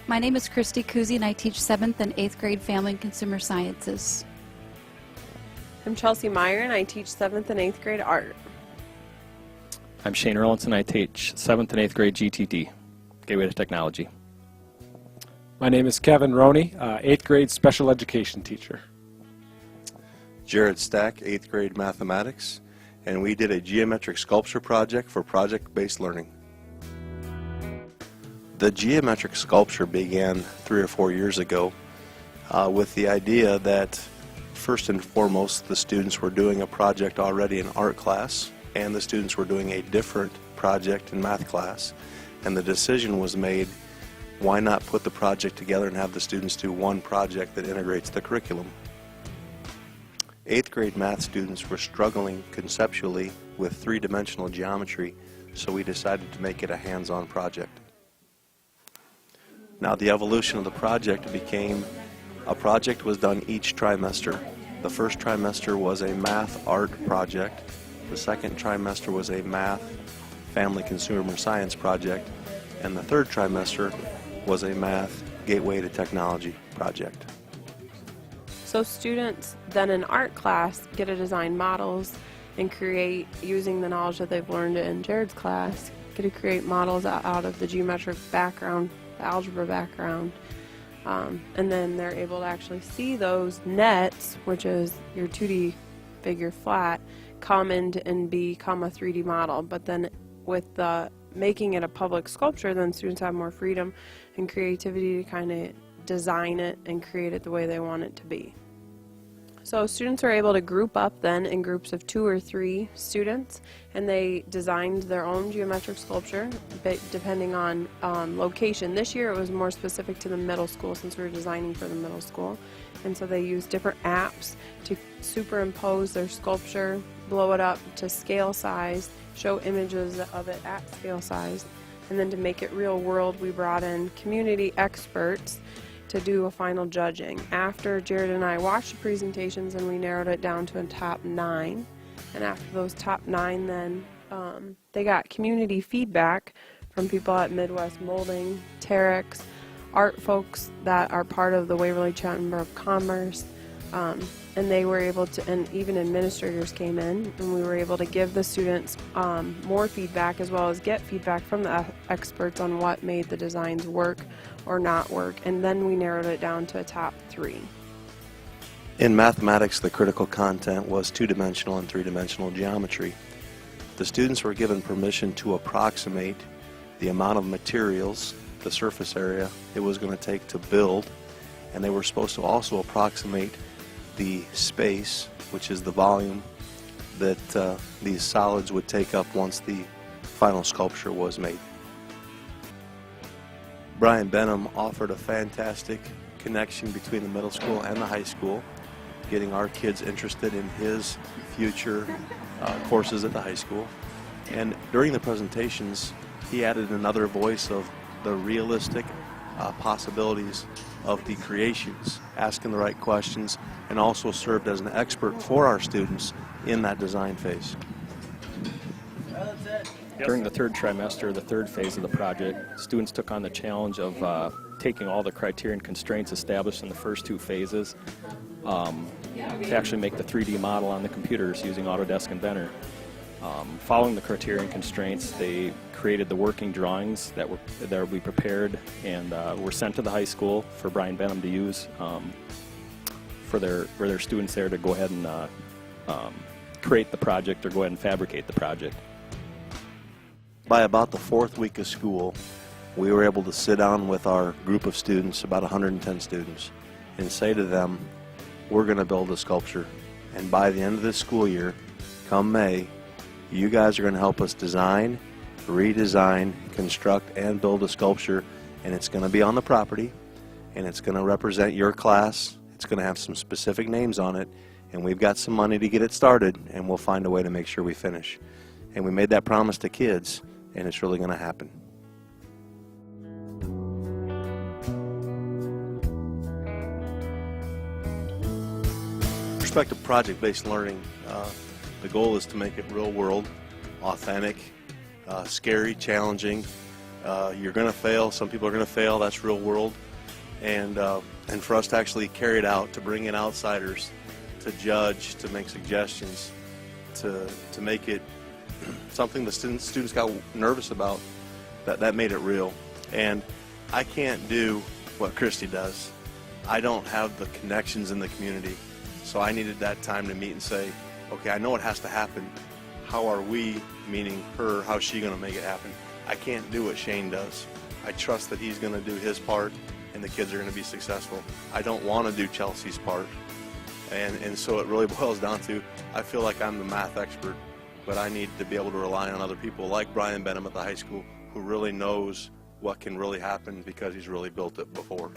My name is Christy Kuzy and I teach 7th and 8th grade Family and Consumer Sciences. I'm Chelsea Meyer and I teach 7th and 8th grade art. I'm Shane Erlinson. I teach 7th and 8th grade GTT, Gateway to Technology. My name is Kevin Roney, 8th grade special education teacher. Jared Stack, 8th grade mathematics, and we did a geometric sculpture project for project-based learning. The geometric sculpture began 3 or 4 years ago with the idea that first and foremost the students were doing a project already in art class and the students were doing a different project in math class, and the decision was made, why not put the project together and have the students do one project that integrates the curriculum. 8th grade math students were struggling conceptually with three-dimensional geometry, so we decided to make it a hands-on project. Now the evolution of the project became a project was done each trimester. The first trimester was a math art project. The second trimester was a math family consumer science project. And the third trimester was a math gateway to technology project. So students then in art class get to design models and create, using the knowledge that they've learned in Jared's class, get to create models out of the geometric background, the algebra background, and then they're able to actually see those nets, which is your 2D figure flat, come into and become a 3D model. But then with the making it a public sculpture, then students have more freedom and creativity to kind of design it and create it the way they want it to be. So students are able to group up then in groups of 2 or 3 students, and they designed their own geometric sculpture depending on location. This year it was more specific to the middle school since we were designing for the middle school, and so they used different apps to superimpose their sculpture, blow it up to scale size, show images of it at scale size, and then to make it real world we brought in community experts to do a final judging. After Jared and I watched the presentations and we narrowed it down to a top 9, and after those top 9 then they got community feedback from people at Midwest Molding, Terex, art folks that are part of the Waverly Chamber of Commerce, and they were able to, and even administrators came in, and we were able to give the students more feedback as well as get feedback from the experts on what made the designs work or not work, and then we narrowed it down to a top 3. In mathematics, the critical content was 2-dimensional and 3-dimensional geometry. The students were given permission to approximate the amount of materials, the surface area it was going to take to build, and they were supposed to also approximate the space, which is the volume that these solids would take up once the final sculpture was made. Brian Benham offered a fantastic connection between the middle school and the high school, getting our kids interested in his future courses at the high school. And during the presentations, he added another voice of the realistic possibilities of the creations, asking the right questions, and also served as an expert for our students in that design phase. During the third trimester, the third phase of the project, students took on the challenge of taking all the criterion constraints established in the first 2 phases to actually make the 3D model on the computers using Autodesk Inventor. Following the criterion constraints, they created the working drawings that will be prepared and were sent to the high school for Brian Benham to use for their students there to go ahead and create the project or go ahead and fabricate the project. By about the 4th week of school, we were able to sit down with our group of students, about 110 students, and say to them, we're going to build a sculpture, and by the end of this school year, come May, you guys are going to help us design, redesign, construct, and build a sculpture, and it's going to be on the property, and it's going to represent your class. It's going to have some specific names on it, and we've got some money to get it started, and we'll find a way to make sure we finish. And we made that promise to kids, and it's really going to happen. With respect to project-based learning, the goal is to make it real world, authentic, scary, challenging, You're going to fail. Some people are going to fail. That's real world. And for us to actually carry it out, to bring in outsiders, to judge, to make suggestions, to make it something the students got nervous about, that made it real. And I can't do what Christy does. I don't have the connections in the community. So I needed that time to meet and say, okay, I know it has to happen. How are we, meaning her, how's she going to make it happen? I can't do what Shane does. I trust that he's going to do his part and the kids are going to be successful. I don't want to do Chelsea's part. And so it really boils down to, I feel like I'm the math expert, but I need to be able to rely on other people like Brian Benham at the high school who really knows what can really happen because he's really built it before.